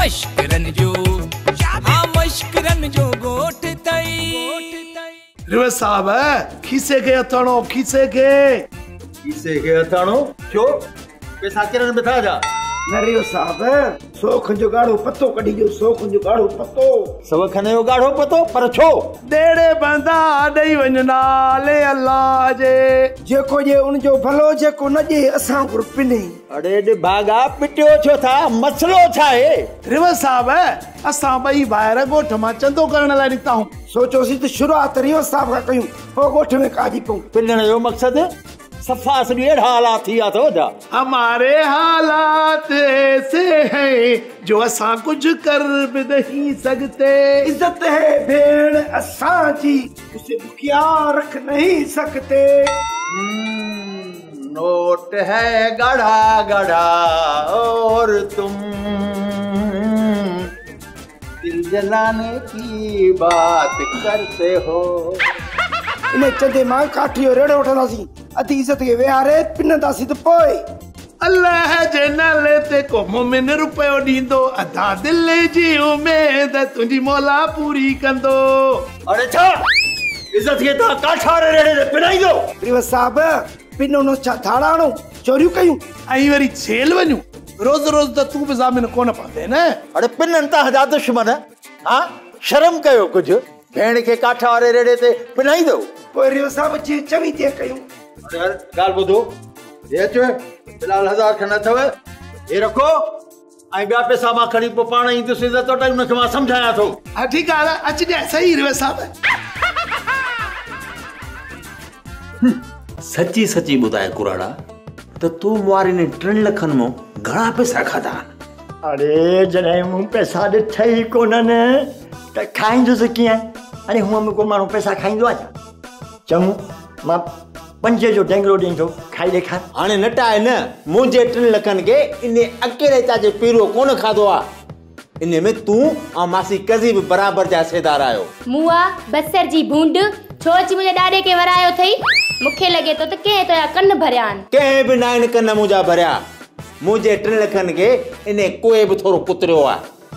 मश्करन जो हाँ मश्करन जो गोठ तई रिवे साहब खीसे के अथाणो खीसे के अथाणो क्यों पैसा किरन बिठा जा नरियो साहब सोख जो गाढ़ो पत्तो कढी जो सोख जो गाढ़ो पत्तो सब खने जो गाढ़ो पत्तो पर छो डेड़े बंदा दई वंजना ले अल्लाह जे जेको जे उन जो भलो जेको न जे असां गुर पिने अरे दे भागा पिटियो छो था मसलो छा है रिवे साहब असां बई बाहर गोठ मा चंदो करण ला निकता हूं सोचो सी तो शुरुआत रियो साहब का कयूं हो गोठ में काजी पऊ पिनण जो मकसद सफा से हालात थी तो जा हमारे हालात ऐसे हैं जो असा कुछ कर भी नहीं सकते इज्जत है भेड़ असा जी उसे भुखिया रख नहीं सकते नोट है गड़ा गड़ा और तुम दिल जलाने की बात करते हो इन्हें चंदे मां काठियो रेड़ो उठा सी अति इज्जत के वेहारे पिनदा सी तो पोए अल्लाह जे नाले ते को मोमिन रुपयो दींदो अधा दिल जी उम्मीद तुझी मौला पूरी कंदो अरे छा इज्जत के ता काठा रेड़े ते पिनाई दो रिव साहब पिनो नो छा थाड़ाणो चोरियूं कयूं आई वरी जेल वणू रोज रोज त तू भी जामिन कोन पादे न अरे पिनन ता हजा दुश्मन हां शर्म कयो कुछ भेण के काठा वाले रेड़े ते पिनाई दो पोइ रिव साहब जी चवी ते कयूं अरे गाल बुधो ये चो फिलहाल 1000 खन अथव ये रखो आई बया पैसा मा खणी पो पाण ई तो इज्जत तो टाइम न मा समझाया थो हां ठीक है अच जा सही रिवे साहब सच्ची सच्ची बुधाए कुराड़ा तो तू मुआरी ने 3 लखन मो घणा पैसा खादा अरे जने मु पैसा दे थई कोनन त खाइंदो से किया अरे हुआ में को मानो पैसा खाइंदो आ चमू मा 5 जो टेंगरो दींदो खाई देखा हाने नटा है न मुझे 3 लखन के इने अकेले ताजे पीरो कोन खादो आ इने में तू आ मासी कजीब बराबर जा सेदार आयो मुआ बसर जी बूंद छोच मुझे डाडे के वरायो थई मुखे लगे तो के तो या कन भरयान के भी नाइन कन मुजा भरया मुझे 3 लखन के इने कोई भी थोरो कुतरियो आ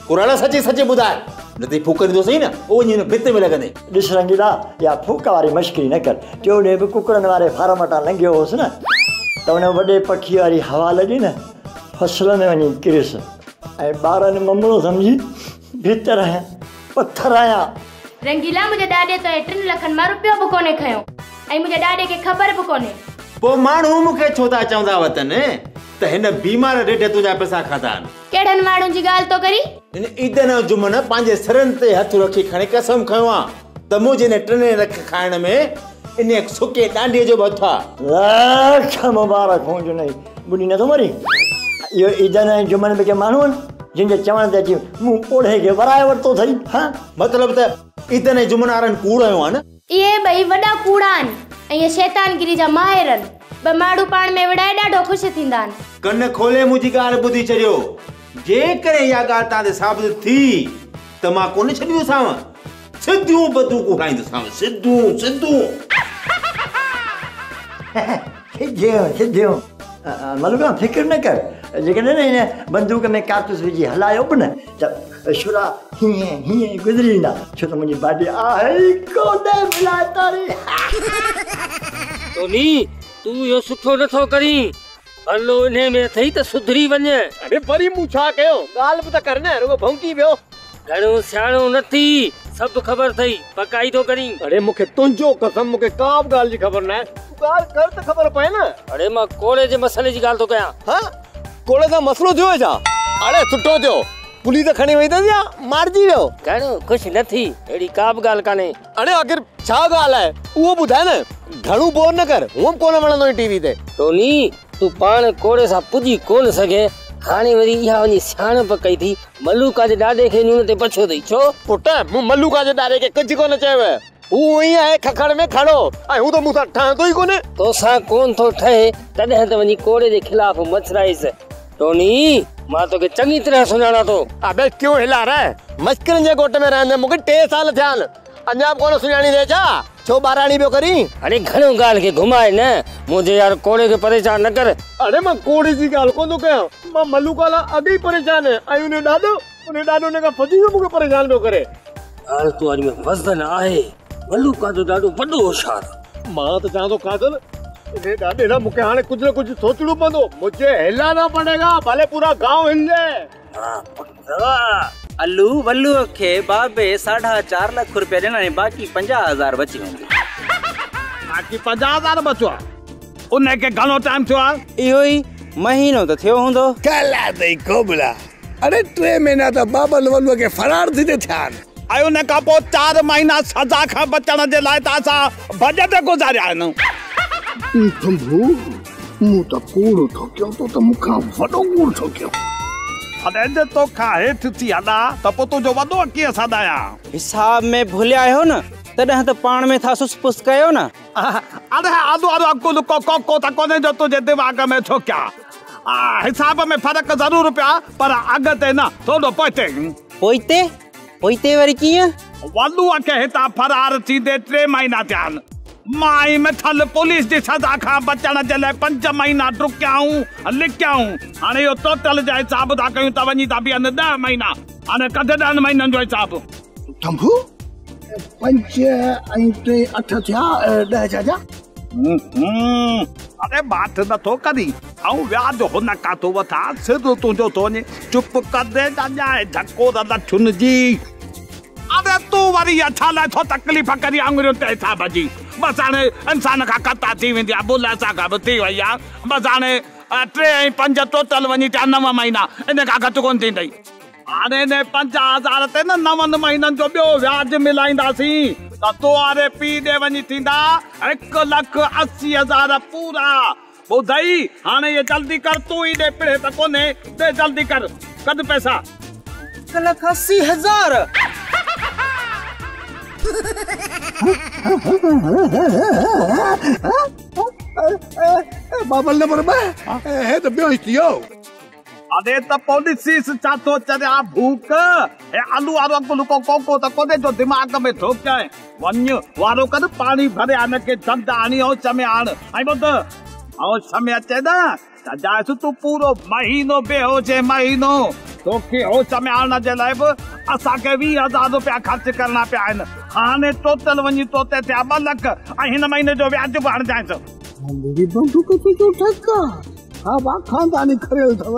कुराला सच्ची सच्ची बुधाए नती फूकन दो सही ना ओ नी भित में लगने दिस रंगीला या फूका वाली मश्करी न कर जो ने भी कुकरन वाले फार्म अटा लंगियो होस न तो ने बड़े पखी वाली हवा लगी न फसल में वनी किरस ए बारन ममलो समझी भीतर है पत्थर आया रंगीला मुझे डाडे तो 3 लखन मा रुपयो भी कोने खयो आई मुझे डाडे के खबर भी कोने पो मानू मुके छोता चौंदा वतन त हिन बीमार रेडे तुजा पैसा खाता केड़न माण्हू जी गाल तो करी इन ईदन जुमन पांजे सरन ते हथ रखी खणे कसम खयोआ त मुझे ने 3 लख खाइण में इन एक सुके डांडी जो बथा लाख मुबारक हो जो नहीं बुनी न तो मरी यो ईदन जुमन में के मानू जिनके चवण ते जी मु ओढ़े के वराए वरतो थई हां मतलब त ईदन जुमन आरन कूड़ो आ न ये बई वडा कूड़ान ए शैतानगिरी जा माहिरन ब माड़ू पाण में वडाए डाढो खुश थींदान कन खोले मुजी गाल बुधी चरियो जे करे या गाल तादे साबित थी त मा कोने छडियो साव सिद्धू बदू को खाइंदो साव सिद्धू सिद्धू मलुका फिक्र न कर जेके ने बंदूक में कारतूस विजी हलायो न त शुरा ही गुजरी ना छो त मुजी बाडी आई कोने मिला तारी तोनी तू यो सुठो न थो करी हलो इने में थई त सुधरी वने अरे परी मु छा कयो गाल भी त करने रुगो भौंकी बियो घणो सियाणो नथी सब खबर थई पकाई तो करी अरे मुखे तुंजो कसम मुखे काब गाल जी खबर न तू गाल कर त खबर पए न अरे मां कोड़े जे मसले जी गाल तो कया हां कोड़े दा मसलो थियो जा अरे सुठो थियो पुलिस खणी वई त या मार जी वियो घणो खुश नथी एडी काब गाल काने अरे आखिर छा गाल है वो बुधाए न घणो बोर न कर हम कोन वणनो टीवी ते टोनी तू पाण कोड़े सा पुजी कोन सके हाने वरी इहा वनी सियाण पकई थी मल्लूका जे डाडे के न्यून ते पछो दई छो पुट मु मल्लूका जे डाडे के कुछ कोन चवे हु वही है खखड़ में खड़ो आई हूं तो मुसा ठा तो ही कोने तो सा कोन तो ठहे तदे त वनी कोड़े जे खिलाफ मचराइस टोनी मां तो के चंगी तरह सुनाना तो अबे क्यों हिला रहा है मस्करन जे गोट में रहंदे मुके 2 साल थियान अंजाब कोन सुनानी दे जा छो बाराणी बियो करी अरे घणो गाल के घुमाए न मुझे यार कोड़े के परेशान न कर अरे मैं कोड़े जी गाल को तो कया मां मल्लूका ला अभी परेशान है आयु ने दादो उन ॾाढो ने का फजी मूंखे परेशान पियो करे। हाणे तूं में वज़न आहे। मलूका जो ॾाढो वॾो होशियार। मां त चवां थो काजल इन ॾाढे ना मूंखे हाणे कुझु न कुझु सोचणो पवंदो। मुझे हिलाना पड़ेगा भले पूरा गांव हिल जाए। अल्लू वल्लू खे बाबे 4.5 लाख रुपया ॾिना बाक़ी 50,000 बची वेंदो। बाक़ी 50,000 बचो आहे। उनखे घणो टाइम थियो आहे? इहो ई महीनो त थियो हूंदो। कला दई कोबला। अरे 3 महीना त बाबल वल्लू खे फरार थी थिया। ऐं उन खां पोइ 4 महीना सज़ा खां बचण जे लाइ त असां भॼ ते गुज़ारिया आहिनि। मूं त कूड़ थो कयो तो त मूंखां वॾो कूड़ थो कयो। अरे जे तोखां हेठि थी हला त पोइ तुंहिंजो वॾो कीअं सदाया? हिसाब में भुलिया आहियो न तॾहिं त पाण में था सुस कयो न। अरे आदो अकुल को त कोन्हे जो तुंहिंजे दिमाग़ में छो क्या? हिसाब में फ़र्क़ु ज़रूर पिया पर अॻिते न थोरो पोइते वरी कीअं? वल्लूअ खे हितां फरार थींदे 3 महीना थिया आहिनि। मां मिथल पुलिस जी सज़ा खां बचण जे लाइ 5 महीना डुकियाऊं लिकियाऊं। हाणे इहो टोटल जा हिसाब था कयूं त वञी था बीहनि 10 महीना। हाणे कढ 10 महीननि जो हिसाब। तंबू 5 ऐं 3 8 थिया 10 जा। अरे बात नथो करी ऐं व्याज हुन काथो वठा सिधो तुंहिंजो थो वञे। चुप कर दे जाए झको न छुनजी। अरे तूं वरी छा लाइ थो तकलीफ़ करी आङुरियुनि ते हिसाब जी? बसि हाणे इंसान खां कता थी वेंदी आहे। बुल असां खां बि थी वई आहे। बसि हाणे 3 ऐं 5 टोटल वञी थिया 9 महीना। इन खां घटि कोन थींदई। हाणे ने 50,000 ते न 9 महीननि जो ॿियो व्याज मिलाईंदासीं त तोरे पीउ ॾे वञी थींदा 1,80,000 पूरा। ॿुधई हाणे ये जल्दी कर। तूं ई ॾे पिड़े त कोन्हे। दे जल्दी कर। कद पैसा 1,80,000। बाबल नंबर 2 है तो बेहोश थियो। अरे त पॉलिसी छा थो चरिया भूख ए आलू वारो अंकुल को त कोने जो दिमाग़ में ठोके वञ वारो कर पानी भरे आन के धंधा आणी हो समय आण। ऐं ॿुध ऐं समय अचे न त जायसि तूं पूरो महीनो बेहोश है। महीनो तोखे होश में आणण जे लाइ बि असांखे 20,000 रुपया ख़र्च करना पिया आहिनि। हाणे टोटल वञी तोते थिया 2 लख ऐं हिन महीने जो व्याज बि हणजांइसि। मुंहिंजी बंदूक जो ठका हा बा खानदानी खरियल अथव।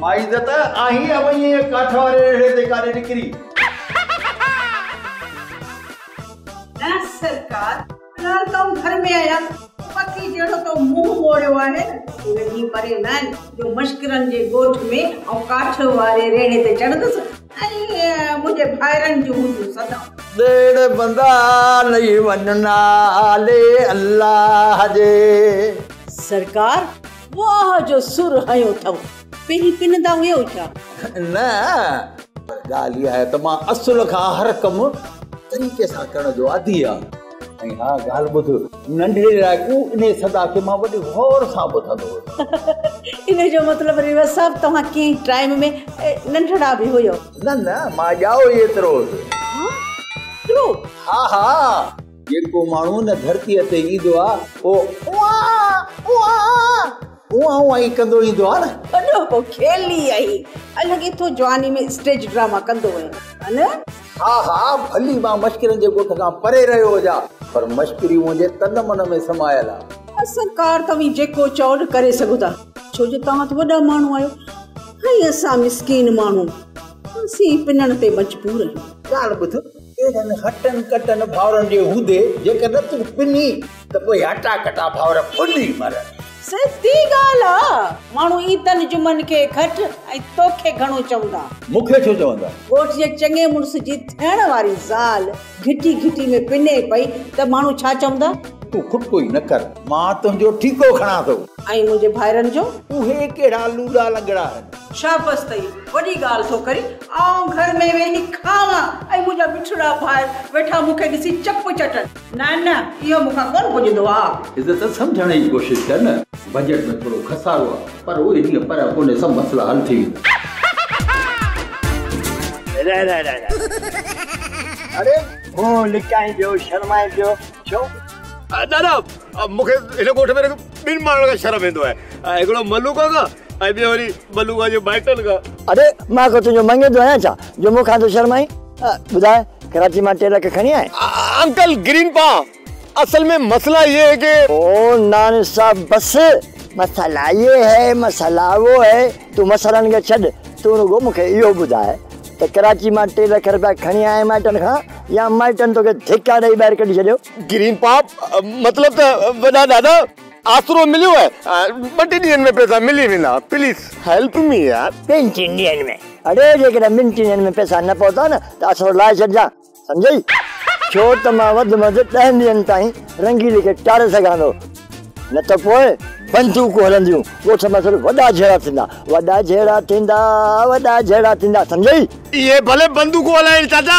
माई इज़त आही वञी काठ वारे रेड़े ते काॾे निकिरी। न सरकार फिलहाल तुम घर में आया पति जड़ो तो मुंह मोड़ियो आहे वही परे न जो मश्करन जे गोठ में और काठ वारे रेड़े ते चढ़दस ऐं मुझे भाइरन जो हूंदो सदा डेढ़ बंदा नहीं वन्ना ले अल्लाह जे। सरकार वाह जो सुर हयो थव पहिरीं पिनंदा हुयो छा? न ॻाल्हि आहे त मां असुल खां हर कमु तरीक़े सां करण जो आदी आहे। ऐं हा ॻाल्हि ॿुध नंढे लाइक़ू इन सदा खे मां वॾी गौर सां ॿुधंदो। इन जो मतिलबु रिवर्स साहब तव्हां कंहिं टाइम में नंढड़ा बि हुयो? न मां ॼाओ ई एतिरो। हा जेको माण्हू न धरतीअ ते ईंदो आहे उहा ई कंदो ईंदो आहे न। वॾो को खेली आई अलॻि थो जवानी में स्टेज ड्रामा कंदो आहे न। हा भली मां मश्किरनि जे ॻोठ खां परे रहियो हुजां पर मश्किरी मुंहिंजे तन मन में समायल आहे। सरकार तव्हीं जेको चओ करे सघो था छो जो तव्हां त वॾा माण्हू आहियो ऐं असां मिसकीन माण्हू असीं पिनण ते मजबूर आहियूं। ॻाल्हि ॿुध एॾनि हटनि कटनि भाउरनि जे हूंदे जेकर तूं पिनी त पोइ हटा कटा भाउर फुली मरनि। सती ॻाल्हि आहे माण्हू ईतन जुमन खे घटि ऐं तोखे घणो चवंदा। मूंखे छो चवंदा? ॻोठ जे चङे मुड़ुस जी थियण वारी ज़ाल घिटी में पिने पई त माण्हू छा चवंदा? तूं खुटको ई न कर मां तुंहिंजो ठीको खणा थो। ऐं मुंहिंजे भाइरनि जो उहे कहिड़ा लूड़ा लंगड़ा आहिनि। शाबस तई वॾी ॻाल्हि थो करी आऊं घर में वेही खावां ऐं मुंहिंजा मिठड़ा भाइर वेठा मूंखे ॾिसी चप चटनि। न इहो मूंखां कोन पुॼंदो आहे। इज़त सम्झण जी कोशिशि कर न। बजट में थोरो खसारो आहे पर उहे हीअं पर कोन्हे सभु मसला हल थी वेंदा। अरे हो लिकाई पियो शर्माए पियो छो? दादा मूंखे हिन ॻोठ में बिन माण्हुनि खां शर्म ईंदो आहे ऐं हिकिड़ो मलूका खां ऐं ॿियो वरी मलूका जो माइटनि खां। अरे मां को तुंहिंजो मंगेंदो आहियां छा जो मूंखां तो शर्माई? ॿुधाए कराची मां 3 लाख खणी आए? अंकल ग्रीन पा असल में मसला ये है कि ओ नान साहब बस मसला ये है मसला वो है तू मसलन के छड़ तू रुगो मूंखे इहो ॿुधाए त कराची मां 3 लाख रुपया खणी आए माइटनि खां या माइटनि तोखे धिका ॾेई ॿाहिरि कढी छॾियो? ग्रीन पाप मतलब त वॾा दादा आसरो मिलियो है 2 ॾींहंनि में पैसा मिली वेंदा प्लीज हेल्प मी यार। 2 ॾींहंनि में? अरे जेकॾहिं 2 ॾींहंनि में पैसा न पहुता न त आसरो लाहे छॾिजां सम्झई? छो त मां वधि में वधि 10 ॾींहंनि ताईं रंगीले खे टारे सघां थो न त पोइ बंदूकूं हलंदियूं ॻोठ में सिर्फ़ु वॾा झेड़ा थींदा सम्झई? ये भले बंदूकूं हलाइनि चाचा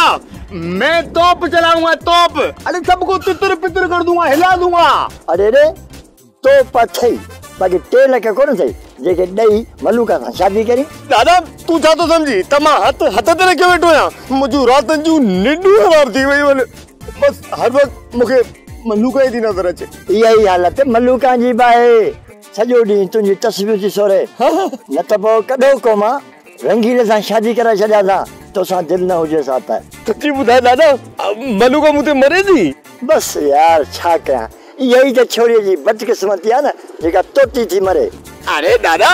मैं तोप चलाऊंगा तोप। अरे सबको तितर पितर कर दूंगा हिला दूंगा। अरे रे तोप अथई बाक़ी 3 लाख कोन अथई जेके ॾेई मलूका सां शादी करी? दादा तू छा तो समझी त मां हथ ते रखियो वेठो आहियां मुंहिंजूं रातनि जूं निंडूं ख़राब थी वयूं आहिनि बस हर वक्त मूंखे मलूका ई थी नज़र अचे। इहा ई हालत मलूका जी बि आहे सॼो ॾींहुं तुंहिंजी तस्वीर थी सोरे न त पोइ कॾो को मां रंगीले सां शादी कराए छॾियां था तोसां दिलि न हुजे सा त। सच्ची ॿुधाए दादा मलूका मूं ते मरे थी? बस यार छा कयां इहा ई त छोरीअ जी बदकिस्मती आहे न जेका तोती थी मरे। अरे दादा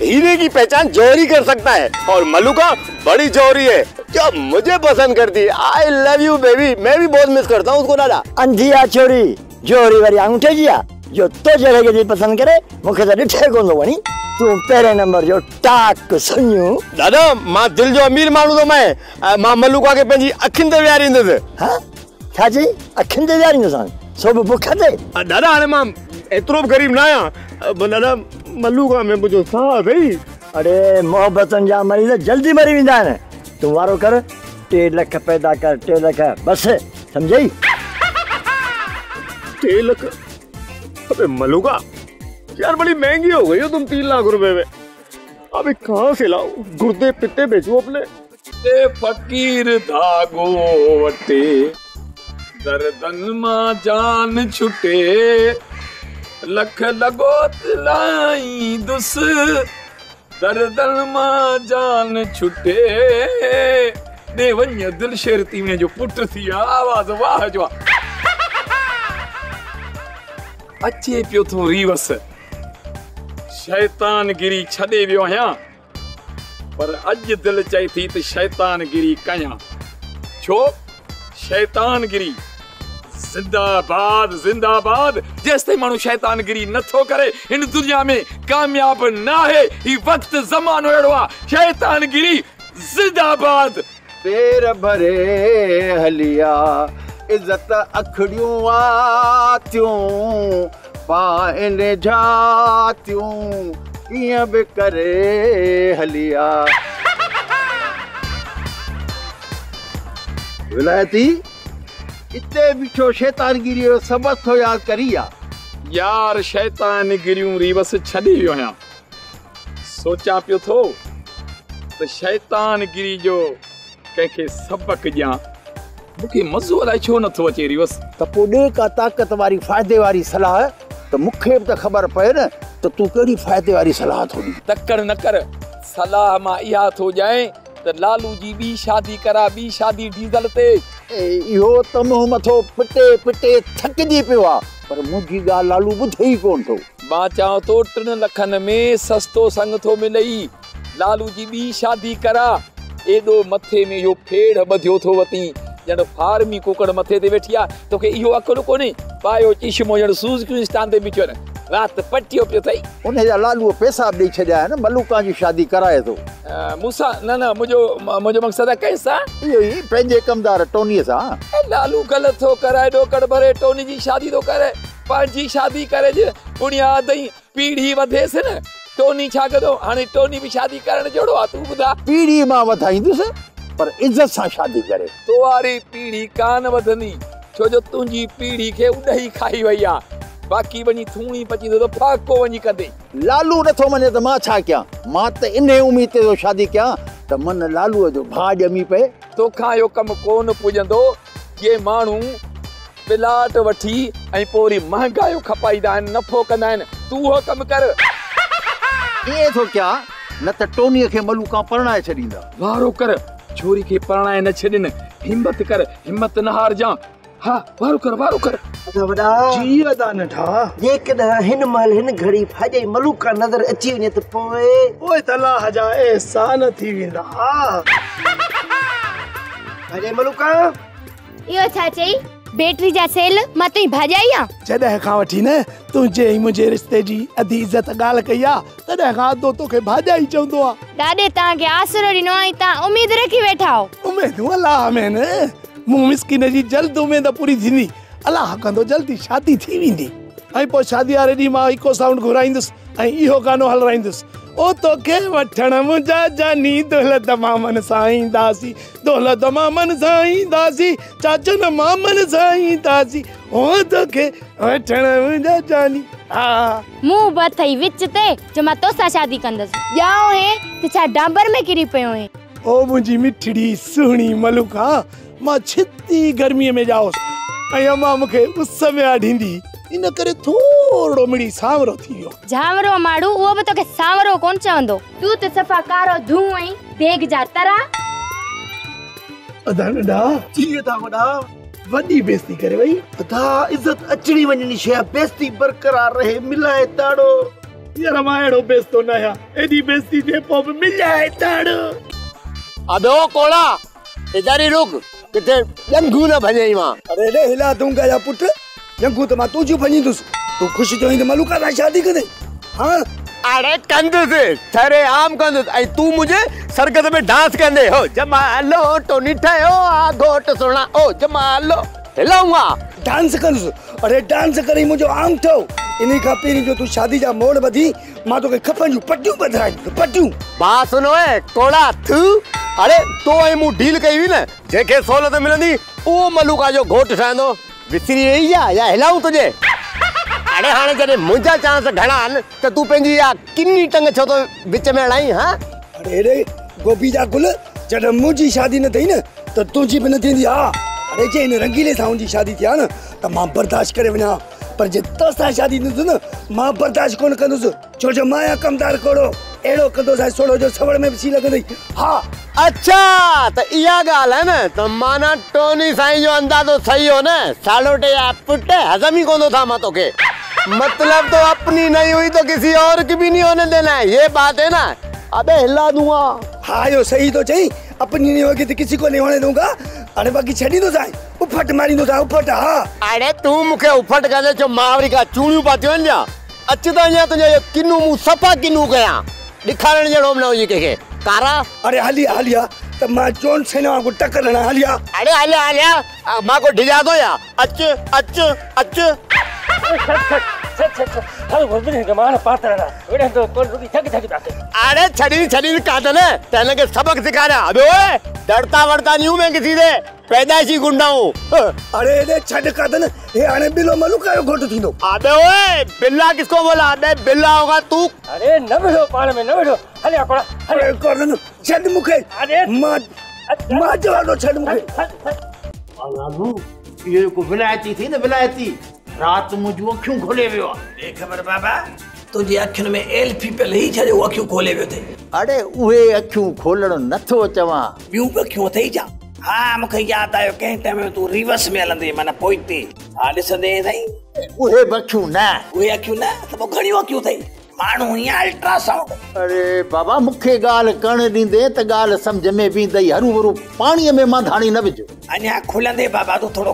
हीरे की पहचान जौहरी कर सकता है और मलूका बड़ी जौहरी है जो मुझे पसंद करती है। आई लव यू बेबी मैं भी बहुत मिस करता हूँ उसको दादा। अंधिया छोरी जौहरी वारी अंगूठे जी आहे जो तो जहिड़े खे पसंद करे मूंखे त ॾिठे कोन थो वणी। तूं पहिरें नंबर जो टाक सुनियूं। दादा मां दिल जो अमीर माण्हू तो मां मलूका के पंहिंजी अखियुनि ते विहारींदुसि। हाँ छा चई अखियुनि ते विहारींदुसि सो बि बुख ते? दादा हाणे मां एतिरो बि ग़रीब न आहियां दादा मलूका में मुंहिंजो साह अथई। अरे मोहब्बतनि जा मरीज़ जल्दी मरी वेंदा आहिनि तूं वारो कर 3 लाख पैदा कर 3 लाख बस समझई? 3 लाख? अबे मलूका यार बड़ी महंगी हो गई हो तुम 3 लाख रुपए में अबे कहाँ से लाओ गुर्दे पित्ते बेचो अपने। फकीर धागो वटे दर्दन मां जान छुटे लख लगो तिलाई दुस दर्दन मां जान छुटे दे वञ दिल शेर तीवने जो पुट थी आवाज वाह जो अचे पियो थो रीवस शैतान गिरी छॾे वियो आहियां पर अॼु दिल चई थी त शैतान गिरी कयां छो शैतान गिरी जिंदाबाद जिंदाबाद जेसिताईं माण्हू शैतान गिरी नथो करे हिन दुनिया में कामयाब न आहे ही वक्त ज़मानो अहिड़ो आहे शैतान गिरी जिंदाबाद। पेर भरे हलिया इज्जत अखड़ियूं आतियूं पाइन जातियूं ईअं बि करे हलिया। विलायती इते बिठो शैतानगिरी जो सबक थो यादि करी यार शैतान गिरियूं रीवस छॾे वियो आहियां सोचां पियो थो त शैतान गिरी जो कंहिंखे सबक ॾियां मूंखे मज़ो अलाए छो नथो अचे रीवस। त पोइ ॾे का ताक़त वारी फ़ाइदे वारी सलाह त मूंखे बि त ख़बर पए न त तूं कहिड़ी फ़ाइदे वारी सलाह थो ॾी। तकड़ न कर सलाह मां इहा थो ॾियां त लालू जी ॿी शादी करा ॿी शादी डीज़ल ते। इहो त मूं मथो पिटे पिटे थकिजी पियो आहे पर मुंहिंजी ॻाल्हि लालू ॿुधे ई कोन थो। मां चवां थो 3 लखनि में सस्तो संग थो मिलई लालू जी ॿी शादी करा एॾो मथे में इहो फेड़ ॿधियो थो वती ॼण फार्मी कुकड़ मथे ते वेठी आहे तोखे इहो अकुल कोन्हे पायो चिश्मो ॼण सूज़ ते बीठो न राति पटियो पियो अथई उनजा लालूअ पैसा बि ॾेई छॾिया आहिनि मलूका जी शादी कराए थो मूंसां न मुंहिंजो मक़सदु आहे कंहिंसां इहो ई पंहिंजे कमदार टोनीअ सां। लालू ग़लति थो कराए ॾोकड़ भरे टोनी जी शादी थो करे पंहिंजी शादी करे बुनियाद ई पीढ़ी वधेसि न टोनी छा कंदो हाणे टोनी बि शादी करण जहिड़ो आहे तूं ॿुधा। पीढ़ी मां वधाईंदुसि पर इज़त सां शादी करे। तो वारी पीढ़ी कान वधंदी छो जो तुंहिंजी पीढ़ी खे उॾही खाई वई आहे बाक़ी वञी थूणी पची त फाको वञी कंदे। लालू नथो मञे त मां छा कयां मां त इन उम्मीद ते शादी कयां त मन लालूअ जो भाउ ॼमी पए। तोखां इहो कमु कोन पुॼंदो जे माण्हू प्लाट वठी ऐं पोइ वरी महांगाइयूं खपाईंदा आहिनि नफ़ो कंदा आहिनि तू हो कम कर। ये तो क्या न त टोनीअ खे मलूका परणाए छॾींदा। वारो कर, छोरी खे परणाए न छॾिन। हिम्मत कर, हिम्मत न हार जा। हाँ वारो कर, वारो कर। वॾा जी अदा नठा जेकॾहिं हिन महिल हिन घड़ी भाॼे मलूका नज़र अची वञे त पोइ तलाह जा एहसान थी वेंदा। भाॼे मलूका इहो छा चई? बैटरी जा सेल मां तुई भाॼाई आ। जॾहिं खां वठी न तुंहिंजे ऐं मुंहिंजे रिश्ते जी अधी इज़त ॻाल्हि कई आ, तॾहिं खां अधो तोखे भाॼाई चवंदो आ। ॾाॾे तव्हांखे आसरो ॾिनो आहे, तव्हां उमेद रखी वेठा हो। उमेदूं अलाह में न, मूं मिसकिन जी जल्द उमेद पूरी थींदी। अलाह कंदो जल्दी शादी थी वेंदी। ऐं पोइ शादी वारे ॾींहुं मां इको साउंड घुराईंदुसि ऐं इहो गानो हलाईंदुसि। ओ तोखे वठण मुंहिंजा जानी दौलत मामन सां ईंदासीं, दौलत मामन सां ईंदासीं, चाचन मामन सां ईंदासीं। ओ तोखे वठण मुंहिंजा जानी। हा मुंह बथई विच ते जो मां तोसां शादी कंदसि। ॼाओ हे त छा डांबर में किरी पियो है। ओ मुंहिंजी मिठड़ी सुहिणी मलूका, मां छिती गर्मीअ में जाओसि ऐं अम्मा मूंखे उस में आढींदी, इन करे थोरो मिड़ी सावरो थी वियो। झावरो माड़ू उहो बि तोखे सावरो कोन चवंदो। तूं त सफ़ा कारो धूं ऐं देग जा तरा। अदा नंढा चीअ था वॾा, वॾी बेइज्जती करे वई। अदा इज़त अचणी वञणी शइ, बेइज्जती बरक़रार रहे, मिलाए ताड़ो। यार मां अहिड़ो बेइज्जतो न आहियां, एॾी बेइज्जती थिए पोइ बि मिलाए ताड़ो। अबे ओ कोड़ा, इधर ही रुक, किथे जंगू न भॼई मां। अरे रे हिला दूंगा या पुट, जंगू त मां तुंहिंजो भॼींदुसि। तूं ख़ुशि थियो त मलूका सां शादी कंदे? हाँ अरे कंदुसि, थरे आम कंदुसि। ऐं तूं मुझे सरकत में डांस कंदे हो। जमालो टोनी ठयो आ घोट सुणा, ओ जमालो हिलाऊंगा डांस कंदुसि। अरे डांस करे मुंहिंजो आम ठो। इन खां पहिरीं जो तूं शादी जा मोड़ ॿधी, मां तोखे खपनि जूं पटियूं ॿधाईंदुसि, पटियूं। बात सुनो है कोड़ा थू। अरे तो ऐं मूं डील कई हुई न, जेके सहूलियत मिलंदी उहो मलूका जो घोट ठहंदो। विसरी वई या हिलाऊं तुझे? अरे हाणे जॾहिं मुंहिंजा चांस घणा आहिनि त तूं पंहिंजी इहा किनी टंग छो तो विच में अड़ाई? हाँ अरे रे गोभी जा गुल, जॾहिं मुंहिंजी शादी न थी न त तुंहिंजी बि न थींदी। हा अरे जे हिन रंगीले सां मुंहिंजी शादी थिया न त मां बर्दाश्त करे वञा, पर जे तोसां शादी न थी न मां बर्दाश्त कोन कंदुसि। छो जो मां आहियां कमदार कोड़ो, अहिड़ो कंदोसि सोड़ो जो सवड़ में बि सी लॻंदई। हा अच्छा त इहा ॻाल्हि है न, त माना टोनी साईं जो अंदाज़ो सही हो न। सालोटे या पुट हज़म ही कोन था मां तोखे। मतलब तो अपनी नहीं हुई तो किसी और की भी नहीं होने देना है, ये बात है ना। अबे हिला दूंगा। हाँ यो सही तो चाहिए, अपनी नहीं होगी तो किसी को नहीं होने दूंगा। अरे बाकी छड़ी तो जाए, उफट मारी तो जाए, उफट। हाँ अरे तू मुखे उफट करे जो मावरी का चूड़ियूं पातियूं आहिनि जा। अच त अञा तुंहिंजो किनू मूं सफ़ा किनू कयां, ॾेखारण जहिड़ो न हुजे कंहिंखे। कारा अरे हलिया हलिया त मां जोन सेना वांगुरु टकर हणा। हलिया अरे हलिया हलिया मां को ढिजा थो या? अच अच अच। अरे छड़ी छड़ी काटन तेन के सबक सिखाया। अबे ओए डरता वरता नहीं हूं मैं किसी से, पैदाइशी गुंडा हूं। अरे रे छड़ काटन, ये आने बिलो मलूका जो घोट थींदो। अबे ओए बिल्ला किसको बोला? अबे बिल्ला होगा तू। अरे न बैठो पाण में, न बैठो। हले कोड़ा अरे काटन छड़ मुखे। अरे मां जवाब दो, छड़ मुखे। लालू ये को विलायती थी न, विलायती रात मुझ अखियूं खोले वियो। खबर बाबा तुझे अखियुनि में एल्फी पे लही छा जो अखियूं खोले वियो थे? अरे उहे अखियूं खोलण नथो चवां, ॿियूं बि अखियूं अथई छा? हा मूंखे यादि आयो, कंहिं टाइम में तूं रिवर्स में हलंदे माना पोइते। हा ॾिसंदे साईं, उहे अखियूं न, उहे अखियूं न त पोइ घणियूं अखियूं अथई? माण्हू हीअं अल्ट्रासाउंड। अरे बाबा मूंखे ॻाल्हि करण ॾींदे त ॻाल्हि सम्झ में बि ईंदई। हरू भरू पाणीअ में मांधाणी न विझ। अञा खुलंदे बाबा, तूं थोरो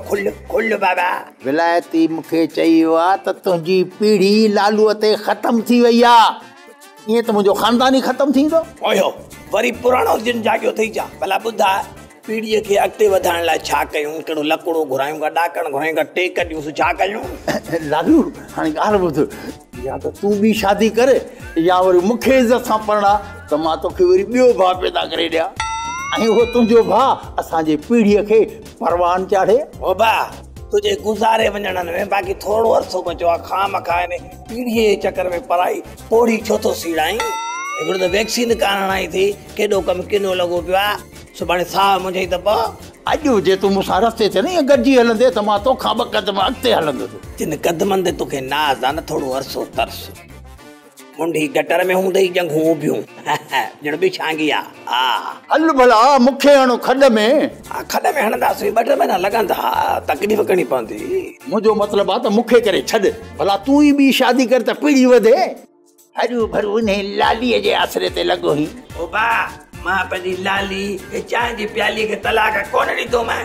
खुल बाबा। विलायती मूंखे चयो आहे त तुंहिंजी पीढ़ी लालूअ ते ख़तम थी वई आहे। ईअं त मुंहिंजो ख़ानदान ई ख़तम थींदो। ओयो वरी पुराणो जिन जाॻियो अथई छा? भला ॿुधा, पीढ़ीअ खे अॻिते वधाइण लाइ छा कयूं? कहिड़ो लकिड़ो घुरायूं, ॾाकण घुरायूं, टेक ॾियूं, छा कयूं? लालू हाणे ॻाल्हि ॿुध, या त तूं बि शादी कर या वरी मूंखे इज़त सां पढ़ा त मां तोखे वरी ॿियो भाउ पैदा करे ॾियां ऐं उहो तुंहिंजो भाउ असांजे पीढ़ीअ खे परवान चाढ़े। ओ बा तुझे गुज़ारे वञण में बाक़ी थोरो अरसो बचो आहे। खामखा पीढ़ीअ जे चकर में पढ़ाई पोड़ी छो थो सीड़ाई? हिकिड़ो त वैक्सीन कान हणाई थी, केॾो कमु किनो लॻो पियो आहे। सुभाणे साह मुंहिंजी त पोइ अॼु जे तूं मूंसां रस्ते ते न गॾिजी हलंदे त मां तोखां ॿ क़दम अॻिते हलंदुसि। जिन कदमनि ते तोखे नाज़ आहे न थोरो अरसो तरस मुंडी गटर में हूंदे ई जंघूं उभियूं ॼण बिछांगी आहे। हा हल भला मूंखे हणो खॾ में। हा खॾ में हणंदासीं 2 महीना लॻंदा तकलीफ़ करणी पवंदी। मुंहिंजो मतिलबु आहे त मूंखे करे छॾ भला तूं ई ॿी शादी कर त पीढ़ी वधे। हरू भरू इन लालीअ जे आसरे ते लॻो ही। ओ बा मां पंहिंजी लाली चांहि जी प्यालीअ खे तलाक कोन ॾींदो मैं।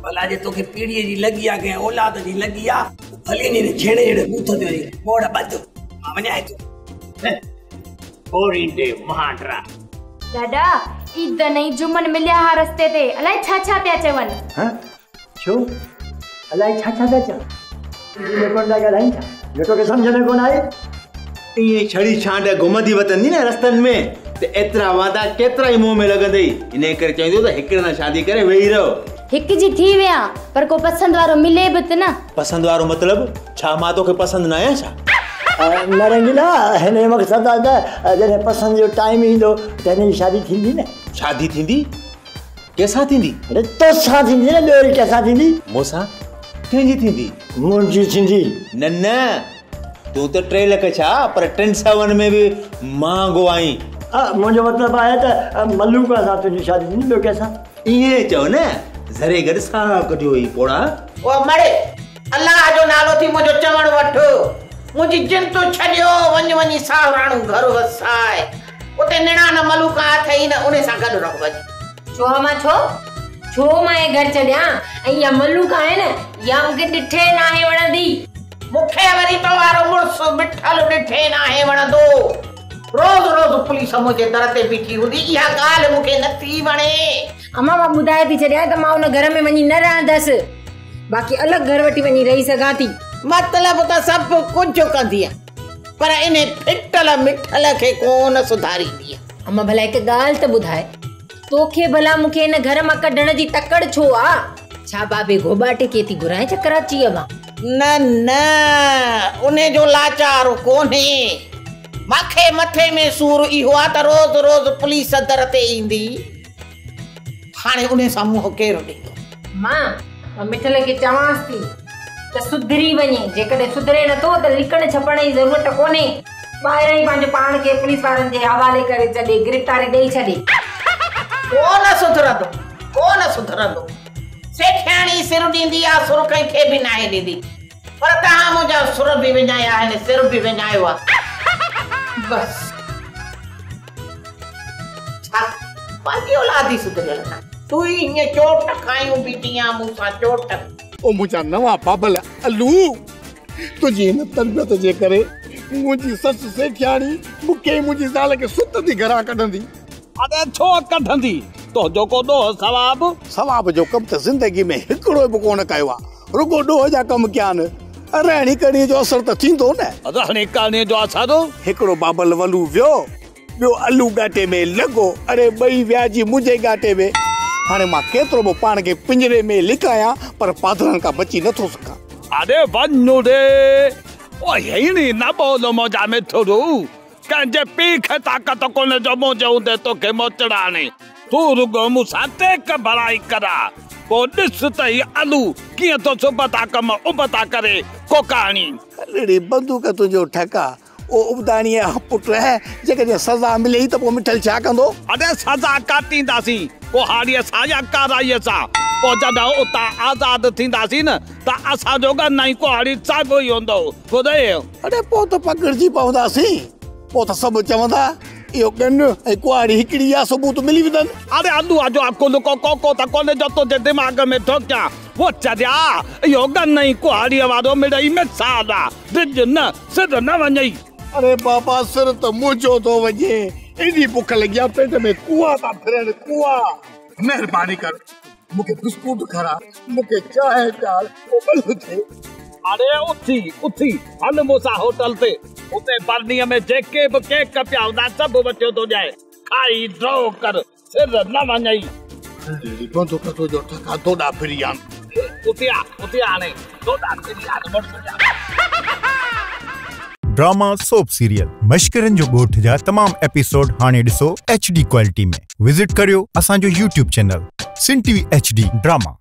भला जे तोखे पीढ़ीअ जी लॻी आहे कंहिं औलाद जी लॻी आहे भली नी झेड़े झेड़े बूथ ते वरी मोड़ ॿध मां वञाए थो। पोरींदे महांडरा दादा ईद नहीं जुमन मिलिया हा रस्ते ते अलाए छा पिया चवनि। हां छो अलाए छा पिया चवनि इने कोन लगा रही था जेको के समझ में कोन आए। ये छड़ी छांड घुमंदी वतंदी न रस्तन में ते एतरा वादा केतरा ही मुंह में लगंदई इने कर चइंदो त हिक ना शादी करे वेही रहो। हिक जी थी विया पर को पसंद वारो मिले बि त न। पसंद वारो मतलब छा मां तोखे पसंद न आया छा? नरंगीला हिन मक़सद आहे त जॾहिं पसंदि जो टाइम ईंदो त हिन जी शादी थींदी न। शादी थींदी कैसा थींदी? अरे तोसां थींदी न ॿियो वरी कैसां थींदी? मूंसां कंहिंजी थींदी? मुंहिंजी थींदी। न तूं त 3 लख छा पर 10 में बि महांगो आई। मुंहिंजो मतिलबु आहे त मलूका सां तुंहिंजी शादी थींदी ॿियो कैसां? ईअं चओ न ज़रे गॾु साह कढियो हुई पोड़ा। ओ मड़े अल्लाह जो नालो थी मुंहिंजो चवण वठो मुंहिंजी जिंद छॾियो वञी सावराणू घर वसाए उते निणान मलूका अथई न उन सां गॾु रहो वञी। छो मां ये घर छॾियां ऐं इहा मलूका आहे न या मूंखे ॾिठे न आहे वणंदी। मूंखे वरी तो वारो मुड़ुसु मिठल ॾिठे न आहे वणंदो। रोज़ पुलिस मुंहिंजे दर ते बीठी हूंदी इहा ॻाल्हि मूंखे नथी वणे। अम्मा मां ॿुधाए थी छॾियां त मां उन घर में वञी न रहंदसि बाक़ी अलॻि घर वठी वञी रही सघां थी। मतलब त सब कुछ कंदी है पर इने फिटल मिठल के कोन सुधारींदी है। अम्मा भला एक गाल त बुधाए तोखे भला मुखे इन घर मां कढण जी तकड़ छो आ? छा बाबे गोबाटे के थी घुराए चकराची मां? न उने जो लाचार कोने माखे मथे में सूर इहो आ त रोज पुलिस दर ते ईंदी हाणे उने सां मुंह केर ॾींदो? मां मिठल के चवांस थी त सुधरी वञे जेकॾहिं सुधरे नथो त लिकण छपण जी ज़रूरत कोन्हे ॿाहिरां ई पंहिंजो पाण खे पुलिस वारनि जे हवाले करे छॾे गिरफ़्तारी ॾेई छॾे। कोन सुधरंदो सेठियाणी सिर ॾींदी आहे सुर कंहिंखे बि नाहे ॾींदी पर तव्हां मुंहिंजा सुर बि विञाया आहिनि सिर बि विञायो आहे। बस छा पंहिंजी औलाद ई सुधरियल न तूं हीअं चोट खायूं बीठी आहे मूंसां चोट। ओ मुझा नवा बाबल अलू तुझी इन तरबियत जे करे मुझी सस सेठियाणी मुके मुझी ज़ाल के सुत दी घरा कढंदी। अरे छो कढंदी तो जो को दो सवाब जो कम त जिंदगी में हिकड़ो भी कोन कयो आ रुगो डोह जा कम कया न रहणी करणी जो असर त थींदो न। रहणी करणी जो असर हिकड़ो बाबल वलू वियो ॿियो अलू गाटे में लॻो अरे ॿई वियाजी मुंहिंजे गाटे में हाणे मां केतिरो बि पाण खे पिंजरे में लिकायां पर पाधरनि खां बची नथो सघां। अरे वञो रे ओ हेणी न बोलो मौजा में थोरो कंहिंजे पीउ खे ताक़त कोन्हे जो मुंहिंजे हूंदे तोखे मोचड़ाणे तूं रुगो मूंसां टेक भराई करा पोइ ॾिस त हीउ अलू कीअं तो सुबता कम उबता करे को कहाणी अहिड़ी बंदूक तुंहिंजो ठका ओ उबदाणीअ पुट जेकॾहिं सज़ा मिले त पोइ मिठल छा कंदो? अरे सज़ा काटींदासीं कुहाड़ीअ सां या काराईअ सां पोइ जॾहिं उतां आज़ाद थींदासीं न त असांजो गन्ना ई कुहाड़ी साॻियो ई हूंदो ॿुधे। अरे पोइ त पकड़जी पवंदासीं पोइ त सभु चवंदा इहो गन ऐं कुहाड़ी हिकिड़ी आहे सबूत मिली वेंदनि। अरे अलू जो अकुल को त कोन्हे जो तुंहिंजे दिमाग़ में ठोकियां वो चरिया इहो गन ई कुहाड़ीअ वारो मिड़ई मिसाल आहे रिज न सिर न वञई। अरे बाबा सिर त मुंहिंजो थो वञे एॾी बुख लॻी आहे पेट में कुआ था फिरनि कुआ। महिरबानी कर मूंखे बिस्कुट खारा मूंखे चांहि चार बंदि थिए। अरे उथी हल मूंसां होटल ते उते बर्नीअ में जेके बि केक पिया हूंदा सभु वठियो थो ॼाए खाई ड्रो कर सिर न वञई। बंदूक तुंहिंजो ठका दोॾा फिरी आन उथी हाणे दोॾा फिरी आन ड्रामा सोप सीरियल मश्करन जो ॻोठ जा तमाम एपिसोड हाणे ॾिसो HD क्वालिटी में। विजिट करियो असांजो YouTube चैनल सिन TV HD ड्रामा।